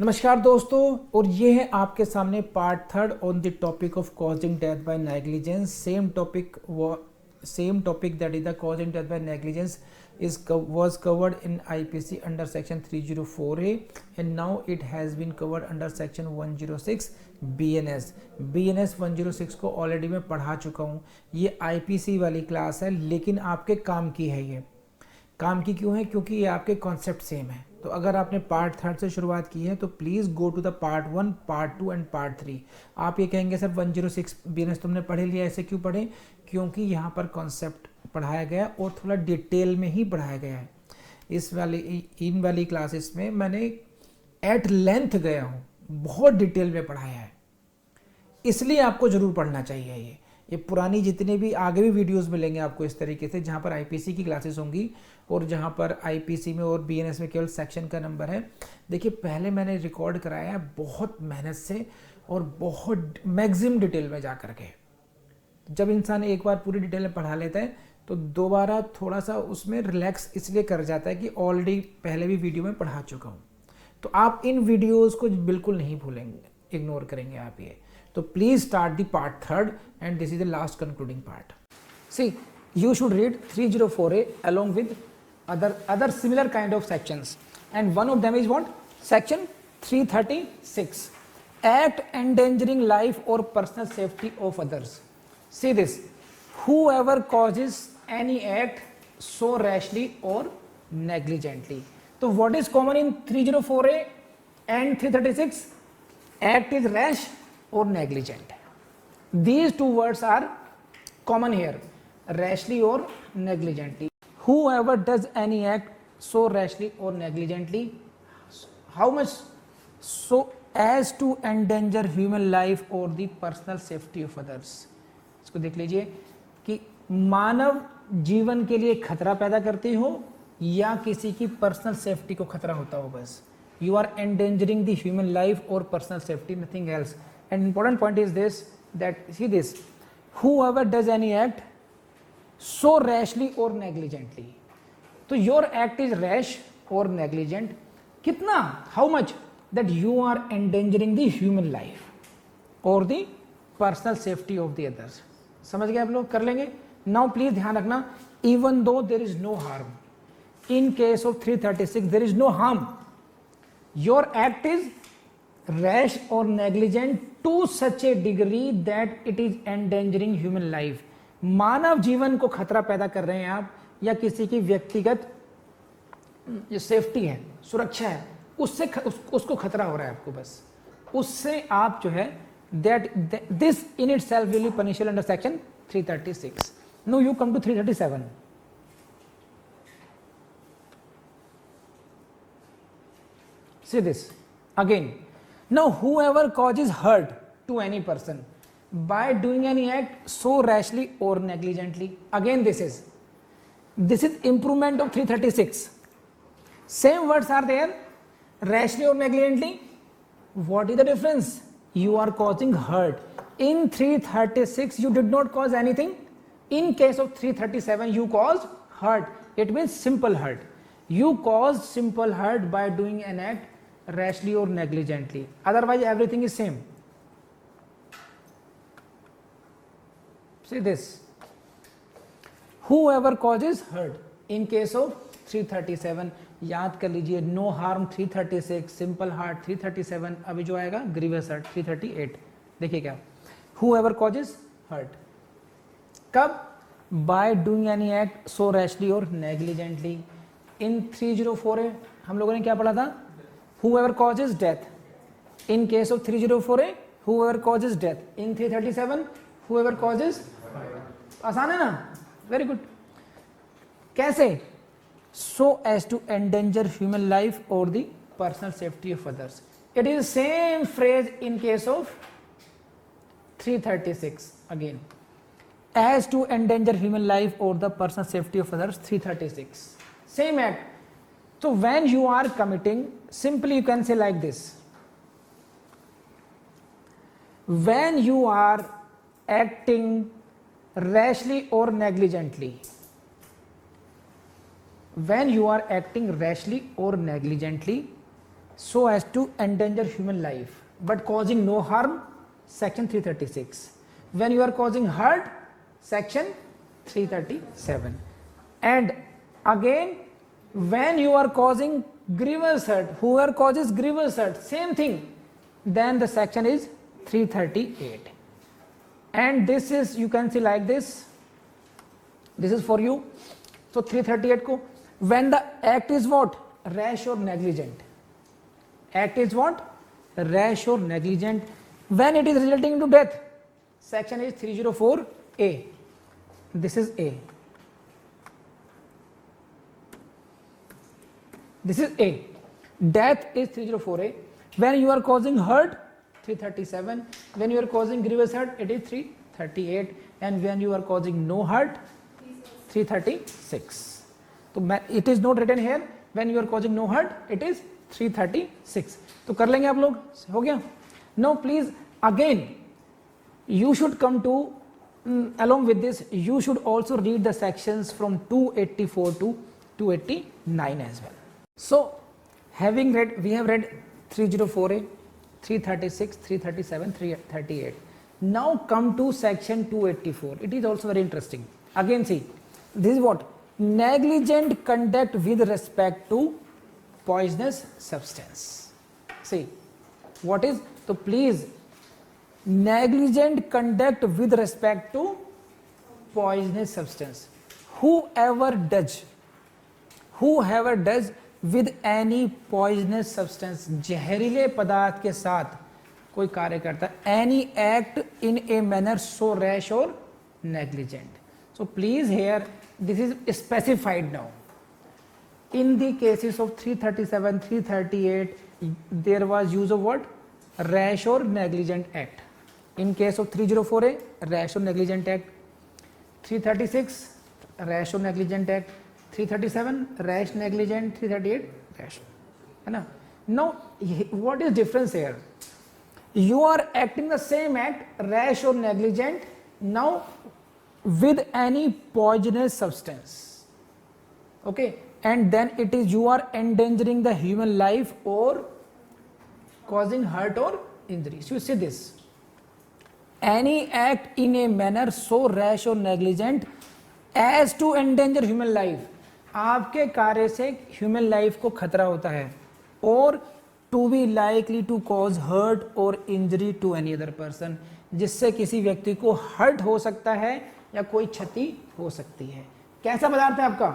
नमस्कार दोस्तों, और ये है आपके सामने part third on the topic of causing death by negligence. Same topic that is the causing death by negligence was covered in IPC under section 304A and now it has been covered under section 106 BNS. BNS 106 को already मैं पढ़ा चुका हूँ. ये IPC वाली class है, लेकिन आपके काम की है. ये काम की क्यों है? क्योंकि ये आपके कॉन्सेप्ट सेम है. तो अगर आपने पार्ट थर्ड से शुरुआत की है तो please go to the part 1, part 2 and part 3. आप ये कहेंगे सर 106 BNS तुमने पढ़े लिया, ऐसे क्यों पढ़े? क्योंकि यहाँ पर कॉन्सेप्ट पढ़ाया गया और थोड़ा डिटेल में ही पढ़ाया गया है. इन वाली क्लासेस में मैंने एट लेंथ गया हूँ, बहुत डिटेल में पढ़ाया है, इसलिए आपको ज़रूर पढ़ना चाहिए. ये पुरानी जितने भी आगे भी वीडियोस मिलेंगे आपको इस तरीके से, जहाँ पर आईपीसी की क्लासेस होंगी और जहाँ पर आईपीसी में और बीएनएस में केवल सेक्शन का नंबर है. देखिए, पहले मैंने रिकॉर्ड कराया है बहुत मेहनत से और बहुत मैक्सिमम डिटेल में जा करके. जब इंसान एक बार पूरी डिटेल में पढ़ा लेता है तो दोबारा थोड़ा सा उसमें रिलैक्स इसलिए कर जाता है कि ऑलरेडी पहले भी वीडियो में पढ़ा चुका हूँ. तो आप इन वीडियोज़ को बिल्कुल नहीं भूलेंगे, इग्नोर करेंगे आप ये. So please start the part third and this is the last concluding part. See, you should read 304A along with other similar kind of sections, and one of them is what? Section 336. Act endangering life or personal safety of others. See this. Whoever causes any act so rashly or negligently. So what is common in 304A and 336? Act is rash or negligent. These two words are common here, rashly or negligently. Whoever does any act so rashly or negligently, how much? So as to endanger human life or the personal safety of others. इसको देख लीजिए कि मानव जीवन के लिए खतरा पैदा करती हो या किसी की पर्सनल सेफ्टी को खतरा होता हो, बस. You are endangering the human life or personal safety, nothing else. An important point is this, that see this, whoever does any act so rashly or negligently. So your act is rash or negligent. कितना? How much? That you are endangering the human life or the personal safety of the others. समझ गए आप लोग? कर लेंगे. Now please ध्यान रखना, even though there is no harm, in case of 336 there is no harm, your act is rash or negligent to such a degree that it is endangering human life. मानव जीवन को खतरा पैदा कर रहे हैं आप, या किसी की व्यक्तिगत जो सेफ्टी है, सुरक्षा है, उससे उसको खतरा हो रहा है आपको, बस उससे आप जो है that this in itself will be punishable under section 336. Now you come to 337. See this again. Now whoever causes hurt to any person by doing any act so rashly or negligently, again this is improvement of 336. Same words are there, rashly or negligently. What is the difference? You are causing hurt. In 336 you did not cause anything. In case of 337 you caused hurt. It means simple hurt. You caused simple hurt by doing an act rashly or negligently, otherwise everything is same. See this, whoever causes hurt in case of 337. याद कर लीजिए, no harm 336, simple heart 337, अभी जो आएगा grievous hurt 338. देखिए क्या, whoever causes hurt, कब? by doing any act so rashly or negligently. in 304A हम लोगों ने क्या पढ़ा था? Whoever causes death. In case of 304A, whoever causes death. In 337, whoever causes. आसान है ना? Very good. कैसे? So as to endanger human life or the personal safety of others. It is same phrase in case of 336 again. As to endanger human life or the personal safety of others, 336. Same act. So when you are committing, simply you can say like this, when you are acting rashly or negligently, when you are acting rashly or negligently, so as to endanger human life but causing no harm, section 336. When you are causing hurt, section 337. And again, when you are causing grievous hurt, whoever causes grievous hurt, same thing, then the section is 338. And this is, you can see like this, this is for you. So 338 ko, when the act is what? Rash or negligent. Act is what? Rash or negligent. When it is resulting into death, section is 304A. This is A. This is A. Death is 304A. When you are causing hurt, 337. When you are causing grievous hurt, it is 338. And when you are causing no hurt, 336. So it is not written here. When you are causing no hurt, it is 336. तो कर लेंगे आप लोग, हो गया. Now please again, you should come to along with this, you should also read the sections from 284 to 289 as well. So having read, we have read 304A, 336, 337, 338. Now come to section 284. It is also very interesting. Again see, this is what? Negligent conduct with respect to poisonous substance. See, what is? So please, negligent conduct with respect to poisonous substance. Whoever does with any poisonous substance, जहरीले पदार्थ के साथ कोई कार्य करता है, any act in a manner so rash or negligent. So please here, this is specified now. In the cases of 337, 338, there was use of what? Rash or negligent act. In case of 304A, rash or negligent act. 336, rash or negligent act. 337, rash negligent. 338, rash. Now, what is difference here? You are acting the same act, rash or negligent, now with any poisonous substance. Okay, and then it is you are endangering the human life or causing hurt or injury. So you see this. Any act in a manner so rash or negligent as to endanger human life. आपके कार्य से human life को खतरा होता है और to be likely to cause hurt और injury to any other person, जिससे किसी व्यक्ति को हर्ट हो सकता है या कोई क्षति हो सकती है. कैसा पदार्थ है आपका?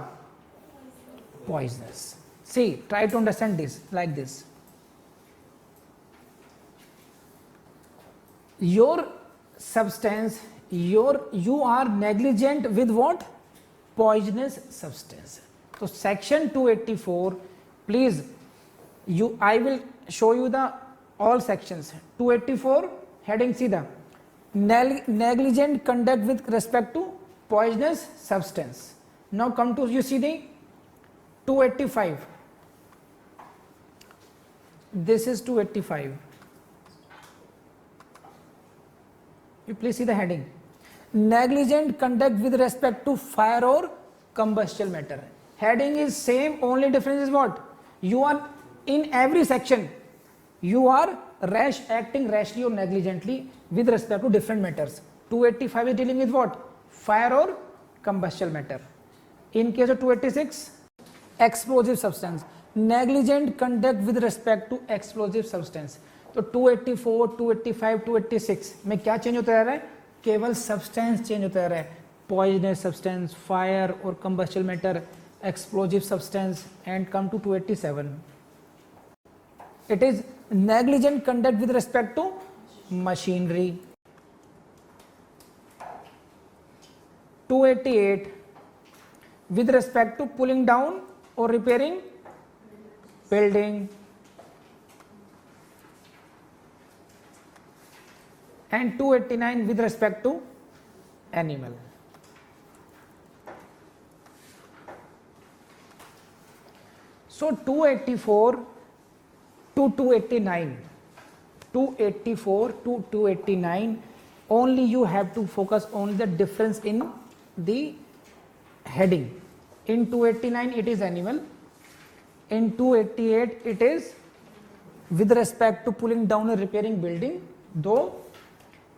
Poisonous. See, try to understand this like this. Your substance, you are negligent with what? Poisonous substance. So section 284, please, I will show you the all sections. 284 heading सीधा, negligent conduct with respect to poisonous substance. Now come to, you see the 285. This is 285. You please see the heading. Negligent conduct with respect to fire or combustible matter. Heading is same, only difference is what? You are in every section, you are acting rashly or negligently with respect to different matters. 285 is dealing with what? Fire or combustible matter. In case of 286, explosive substance. Negligent conduct with respect to explosive substance. तो 284, 285, 286 में क्या change होता रहा है? केवल substance change होता रहा है. पॉइजनस सब्सटेंस, फायर और combustible matter, explosive substance. And come to 287. It is negligent conduct with respect to machinery. 288 with respect to pulling down or repairing building. And 289 with respect to animal. So 284 to 289, 284 to 289, only you have to focus on the difference in the heading. In 289 it is animal, in 288 it is with respect to pulling down or repairing building, though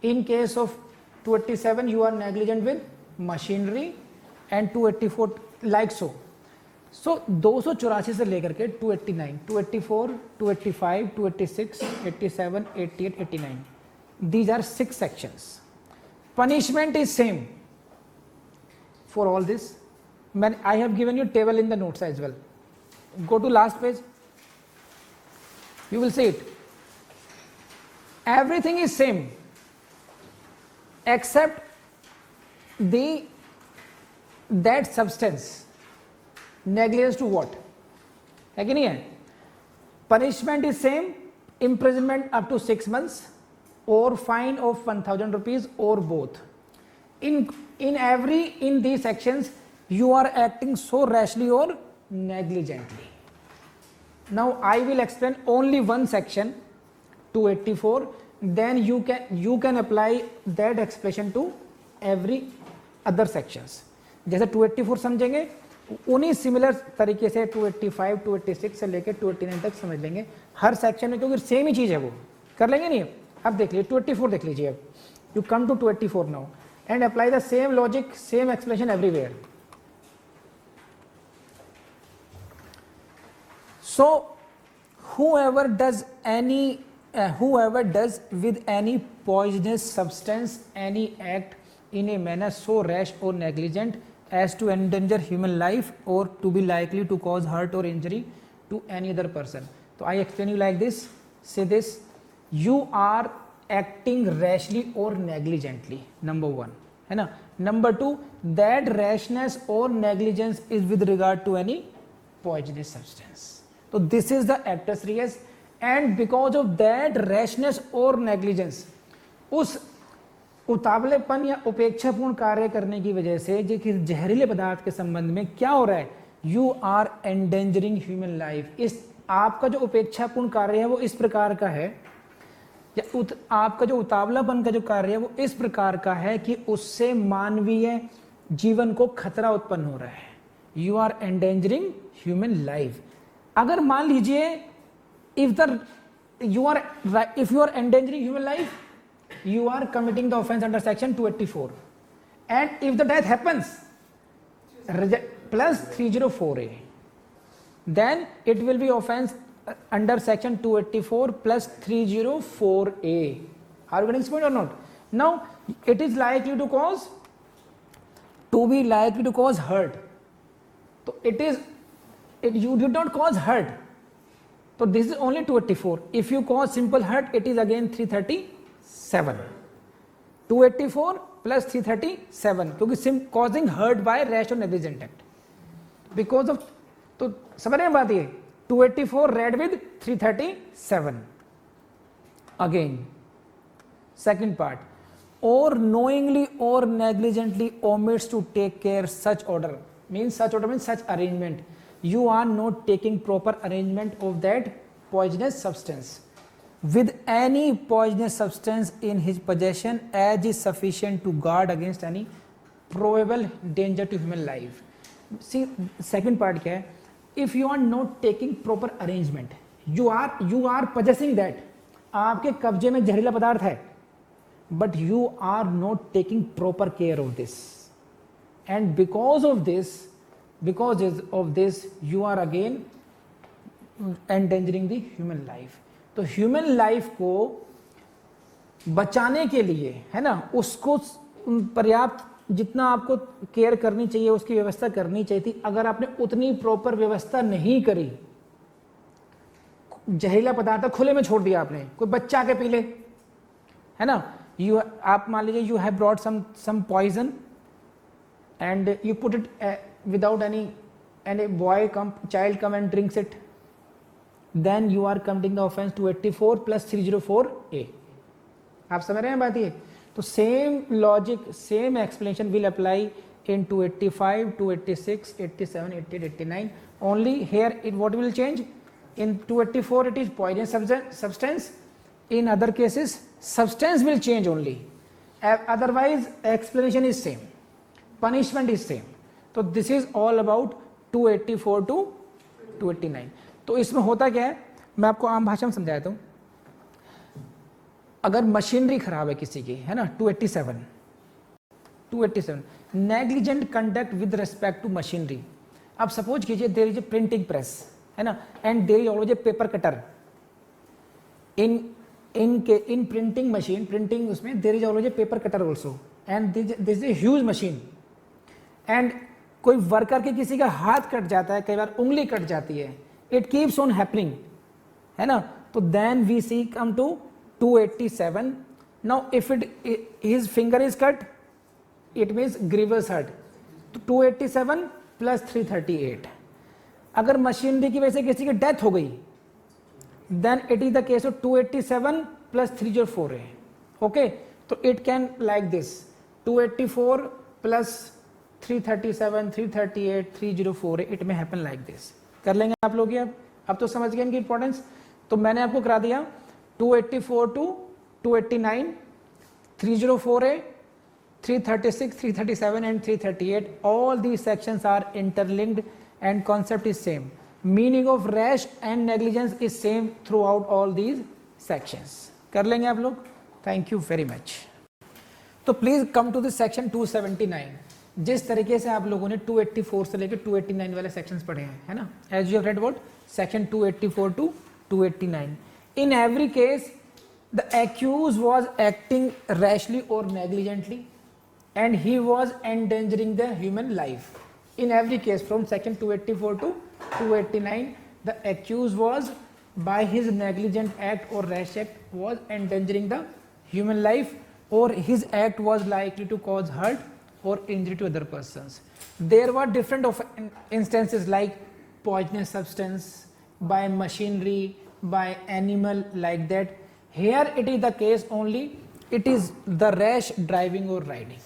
in case of 287 you are negligent with machinery and 284 like so. So 284 से लेकर के 289, 284, 285, 286, 87, 88, 89, these are 6 sections. Punishment is same for all this. I have given you table in the notes as well. Go to last page, you will see it. Everything is same except that substance. Negligence to what है कि नहीं है? Punishment is same, imprisonment up to 6 months or fine of 1000 rupees or both. In these sections you are acting so rashly or negligently. Now I will explain only one section, 284, then you can apply that expression to every other sections. जैसे 284 समझेंगे उन्हीं similar तरीके से 285, 286 से लेकर 289 तक समझ लेंगे हर सेक्शन में, क्योंकि सेम ही चीज है वो, कर लेंगे नहीं? अब देख लीजिए 284 देख लीजिए, अब you come to 284 now and apply the same logic, same explanation everywhere. So whoever does with any poisonous substance any act in a manner so rash or negligent as to endanger human life or to be likely to cause hurt or injury to any other person. So I explain you like this. Say this: you are acting rashly or negligently. Number 1, है ना? Number 2, that rashness or negligence is with regard to any poisonous substance. So this is the actus reus, and because of that rashness or negligence, उस उतावलेपन या उपेक्षापूर्ण कार्य करने की वजह से जो कि जहरीले पदार्थ के संबंध में क्या हो रहा है, you are endangering human life. इस आपका जो उपेक्षापूर्ण कार्य है वो इस प्रकार का है, या आपका जो उतावलापन का जो कार्य है वो इस प्रकार का है कि उससे मानवीय जीवन को खतरा उत्पन्न हो रहा है. You are endangering human life. अगर मान लीजिए if you are endangering human life, you are committing the offense under section 284, and if the death happens plus 304A, then it will be offense under section 284 plus 304A. Are you getting this point or not? Now it is likely to cause hurt. So you did not cause hurt, so this is only 284. If you cause simple hurt, it is again 337. 284 plus 337, क्योंकि causing hurt by rash or negligent act. Because of, तो समझ रहे हैं बात ये, 284 read with 337. Again, second part, or knowingly or negligently omits to take care such order, means such arrangement. You are not taking proper arrangement of that poisonous substance with any poisonous substance in his possession as is sufficient to guard against any probable danger to human life. See, second part क्या है? If you are not taking proper arrangement, you are possessing that, आपके कब्जे में जहरीला पदार्थ है, but you are not taking proper care of this, and because of this you are again endangering the human life. तो human life को बचाने के लिए, है ना, उसको पर्याप्त जितना आपको केयर करनी चाहिए, उसकी व्यवस्था करनी चाहिए थी, अगर आपने उतनी प्रॉपर व्यवस्था नहीं करी, जहरीला पदार्थ खुले में छोड़ दिया आपने, कोई बच्चा के पी ले, है ना, आप मान लीजिए you have brought some poison and you put it without any child come and drinks it, then you are committing the offense 284 plus 304A. आप समझ रहे हैं बात ये? तो same logic, same explanation will apply in 285, 286, 87, 88, 89. Only here what will change? In 284 it is poisonous substance. In other cases substance will change only. Otherwise explanation is same, punishment is same. तो this is all about 284 to 289. तो इसमें होता क्या है, मैं आपको आम भाषा में समझाता हूँ। अगर मशीनरी खराब है किसी की, है ना, 287 negligent conduct with respect to machinery. अब सपोज कीजिए there is a printing press, है ना, and there is always a paper cutter in printing machine, printing उसमें there is always a paper cutter also and this is a huge machine and कोई worker के किसी का हाथ cut जाता है, कई बार उंगली कट जाती है, it keeps on happening, है ना, तो then we see come to 287. now if his finger is cut it means grievous hurt, तो 287 plus 338. अगर मशीनरी की वजह से किसी की डेथ हो गई then it is the case of 287 plus 304A. okay, so it can like this 284 plus 337 338 304A, it may happen like this. कर लेंगे आप लोग ये, अब तो समझ गए इनकी इंपॉर्टेंस। तो मैंने आपको करा दिया 284 to 289 304A 336 337 and 338, all these sections are interlinked and concept is same. Meaning of rash and negligence is same throughout all these sections. कर लेंगे आप लोग। Thank you very much. तो please come to this section 279। जिस तरीके से आप लोगों ने 284 से लेकर 289 वाले सेक्शंस पढ़े हैं, है ना, as you have read what section 284 to 289. In every case the accused was acting rashly or negligently and he was endangering the human life. In every case from section 284 to 289 the accused was by his negligent act or rash act was endangering the human life or his act was likely to cause hurt or injury to other persons. There were different of instances like poisonous substance, by machinery, by animal, like that. Here it is the case only, it is the rash driving or riding.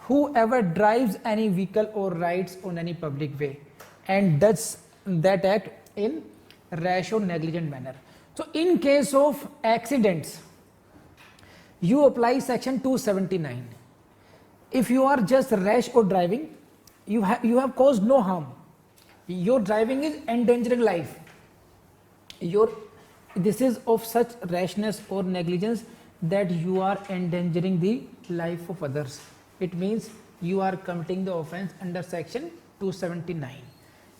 Whoever drives any vehicle or rides on any public way and does that act in rash or negligent manner. So in case of accidents you apply section 279. If you are just rash or driving, you have caused no harm, your driving is endangering life, this is of such rashness or negligence that you are endangering the life of others. It means you are committing the offense under section 279.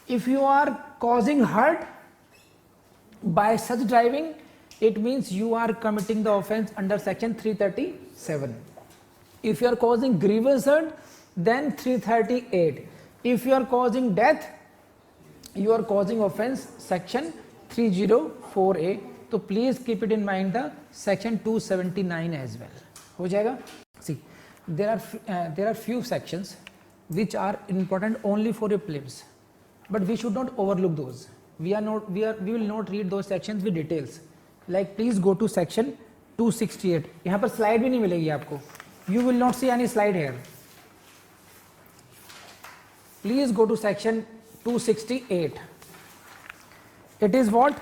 If you are causing hurt by such driving, it means you are committing the offense under section 337. If you are causing grievous hurt, then 338. If you are causing death, you are causing offense section 304A. So please keep it in mind the section 279 as well. हो जाएगा? See, there are few sections which are important only for your prelims, but we should not overlook those. We will not read those sections with details. Like please go to section 268. यहाँ पर slide भी नहीं मिलेगी आपको. You will not see any slide here. Please go to section 268. It is what?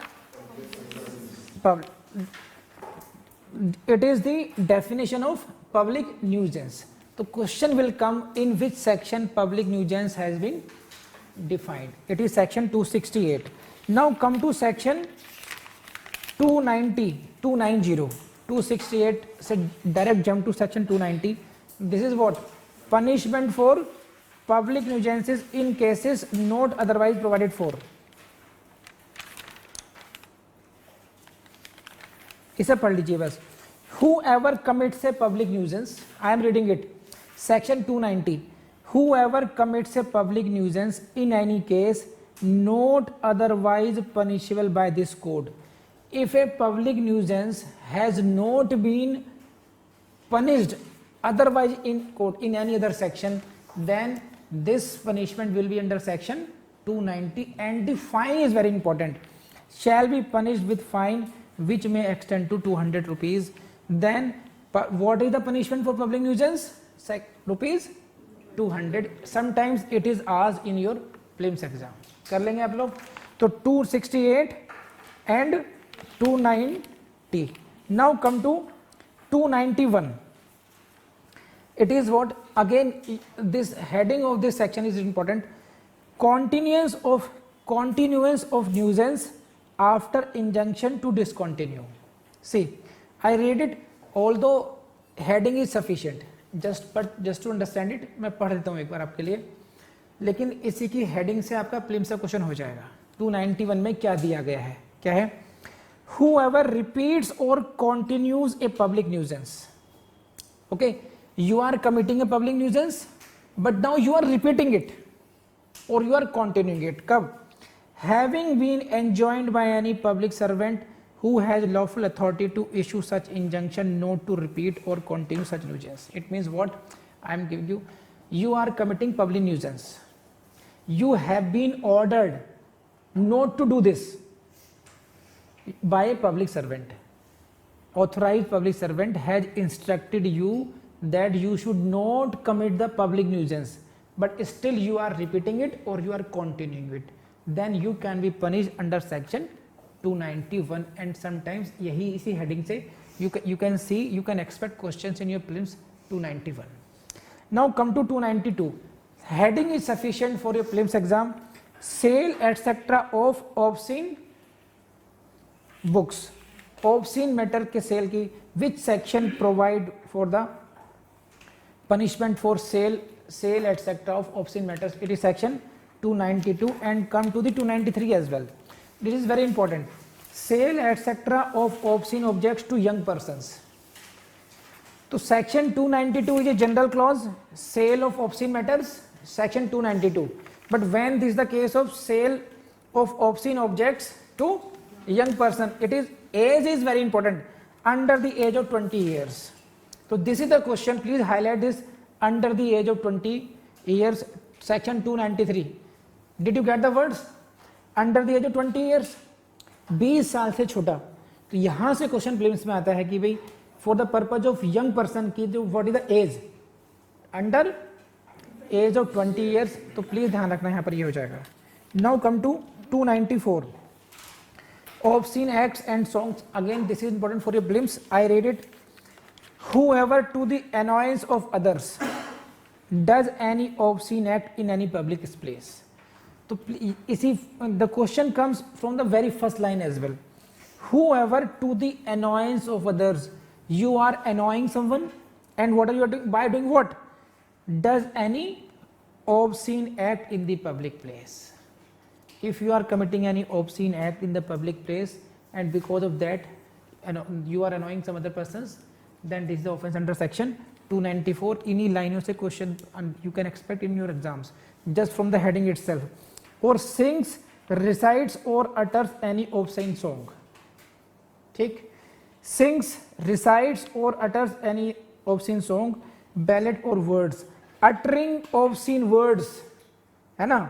It is the definition of public nuisance. The question will come in which section public nuisance has been defined. It is section 268. Now come to section 290. 268 से direct jump to section 290. This is what? Punishment for public nuisances in cases not otherwise provided for. इसे पढ़ लीजिए बस. Whoever commits a public nuisance, I am reading it. Section 290. Whoever commits a public nuisance in any case not otherwise punishable by this code. If a public nuisance has not been punished otherwise in code in any other section, then this punishment will be under section 290, and the fine is very important. Shall be punished with fine which may extend to 200 rupees. Then what is the punishment for public nuisance? Rupees 200. Sometimes it is asked in your prelims exam. कर लेंगे आप लोग. तो 268 and 290. Now come to 291. It is what? Again, this heading of this section is important. Continuance of nuisance after injunction to discontinue. See, I read it, although heading is sufficient, just to understand it, मैं पढ़ देता हूँ एक बार आपके लिए, लेकिन इसी की हेडिंग से आपका प्रीलिम्स का क्वेश्चन हो जाएगा। 291 में क्या दिया गया है, क्या है? Whoever repeats or continues a public nuisance. Okay, you are committing a public nuisance, but now you are repeating it or you are continuing it. कब? Having been enjoined by any public servant who has lawful authority to issue such injunction not to repeat or continue such nuisance. It means what? I am giving you, you are committing public nuisance. You have been ordered not to do this by a public servant. Authorized public servant has instructed you that you should not commit the public nuisance, but still you are repeating it or you are continuing it, then you can be punished under section 291. And sometimes यही इसी heading से you can see, you can expect questions in your prelims 291. Now come to 292. Heading is sufficient for your prelims exam. Sale etc. of obscene books, obscene matter के cell की, which section provide for the punishment for sale etc. of obscene matters? It is section 292 and come to the 293 as well. This is very important. Sale etc. of obscene objects to young persons. तो section 292 is a general clause, sale of obscene matters, section 292. But when this is the case of sale of obscene objects to young person, it is age is very important, under the age of 20 years. So this is the question, please highlight this, under the age of 20 years, section 293. Did you get the words? Under the age of 20 years, 20 साल से छोटा. तो यहाँ से question prelims में आता है कि भाई for the purpose of young person की जो what is the age, under age of 20 years. तो प्लीज ध्यान रखना, यहाँ पर ये हो जाएगा. Now come to 294. Obscene acts and songs. Again, this is important for your prelims. I read it. Whoever to the annoyance of others does any obscene act in any public place. So, इसी the question comes from the very first line as well. Whoever to the annoyance of others, you are annoying someone, and what are you doing? By doing what? Does any obscene act in the public place. If you are committing any obscene act in the public place and because of that you are annoying some other persons, then this is the offense under section 294. इन्हीं लाइनों से question you can expect in your exams just from the heading itself. Or sings, recites or utters any obscene song. ठीक, sings, recites or utters any obscene song, ballad or words. Uttering obscene words, है ना,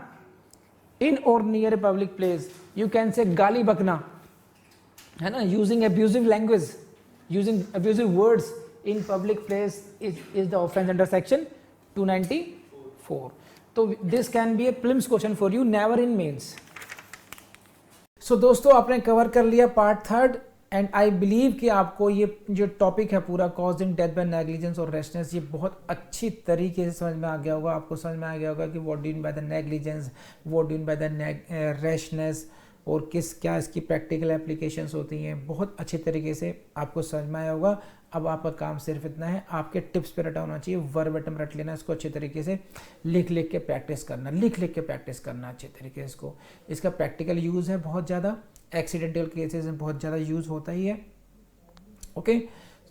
in or near a public place, you can say गाली बकना, है ना, using abusive language, using abusive words in public place is the offense under section 294. So this can be a prelims question for you, never in mains. So दोस्तों, आपने cover कर लिया part third and I believe कि आपको ये जो topic है पूरा कॉजिंग डेथ बाय नेग्लिजेंस और रैशनेस, ये बहुत अच्छी तरीके से समझ में आ गया होगा. आपको समझ में आ गया होगा कि what do mean by the negligence, what do mean by the rashness और क्या इसकी प्रैक्टिकल एप्लीकेशंस होती हैं. बहुत अच्छे तरीके से आपको समझ में आया होगा. अब आपका काम सिर्फ इतना है, आपके टिप्स पे रटा होना चाहिए, वर्बेटम रट लेना, इसको अच्छे तरीके से लिख के प्रैक्टिस करना, लिख के प्रैक्टिस करना अच्छे तरीके से इसको. इसका प्रैक्टिकल यूज़ है बहुत ज़्यादा, एक्सीडेंटल केसेस में बहुत ज़्यादा यूज़ होता ही है. ओके,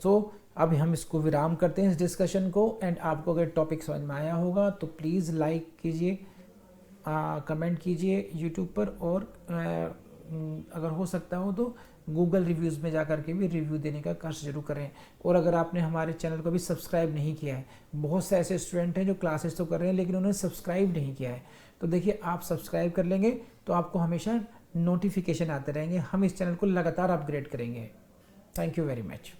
सो अब हम इसको विराम करते हैं इस डिस्कशन को. एंड आपको अगर टॉपिक समझ में आया होगा तो प्लीज़ लाइक कीजिए, कमेंट कीजिए यूट्यूब पर, और अगर हो सकता हो तो गूगल रिव्यूज़ में जा कर के भी रिव्यू देने का कष्ट जरूर करें. और अगर आपने हमारे चैनल को भी सब्सक्राइब नहीं किया है, बहुत से ऐसे स्टूडेंट हैं जो क्लासेस तो कर रहे हैं लेकिन उन्होंने सब्सक्राइब नहीं किया है, तो देखिए आप सब्सक्राइब कर लेंगे तो आपको हमेशा नोटिफिकेशन आते रहेंगे. हम इस चैनल को लगातार अपग्रेड करेंगे. Thank you very much.